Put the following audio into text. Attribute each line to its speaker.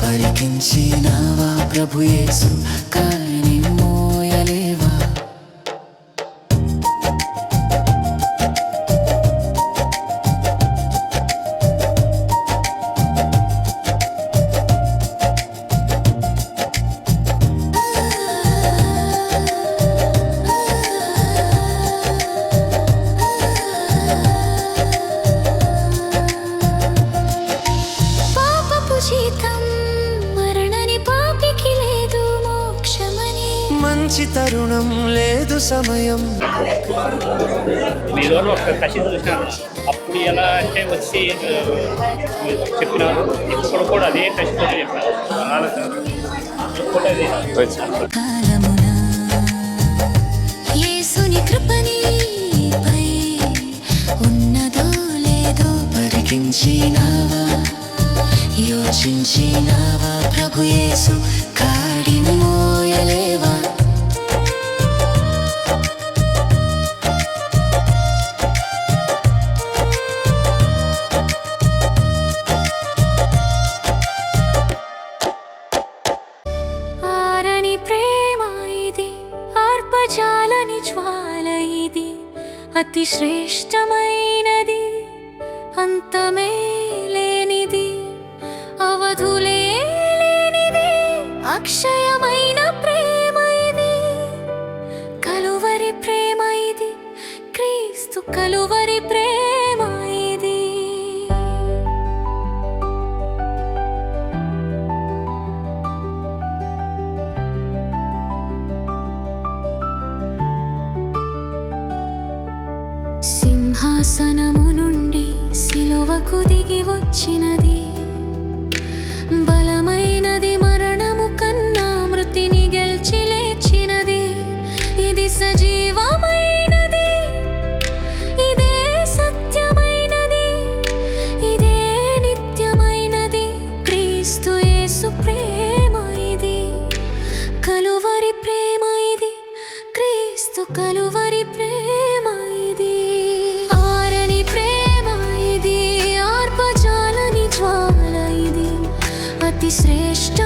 Speaker 1: పరికించినావా ప్రభు యేసు కాని మోయలేవా. మంచి తరుణం లేదు సమయం.
Speaker 2: మీలో ఒక కసి చూసినాను అప్పుడు ఎలా అంటే వచ్చి చెప్పినారు ఇప్పుడు కూడా అదే కసితో చెప్పినారు.
Speaker 1: యేసుని కృపణిపై ఉన్నదో లేదో పరికించినావా యోచించినావా ప్రభు యేసు కాడిని మోయలేవా. ఆరని ప్రేమ ఇది ఆర్పజాలని జ్వాల ఇది అతి శ్రేష్టమైనది అంతమే లేనిది అవధులే లేనిది అక్షయమైన ప్రేమ ఇది కలువరి ప్రేమ ఇది క్రీస్తు కలువరి ప్రేమ ఇది. సింహాసనము నుండి సిలువకు దిగి వచ్చినది బలమైనది మరణము కన్నా మృతిని గెలిచి లేచినది. ఇది సజీవమైనది ఇదే సత్యమైనది ఇదే నిత్యమైనది క్రీస్తు యేసు ప్రేమ ఇది కలువరి ప్రేమ ఇది క్రీస్తు కలువరి ప్రేమ ఇది. ఆరని ప్రేమ ఇది ఆర్పజాలని జ్వాల ఇది అతి శ్రేష్ట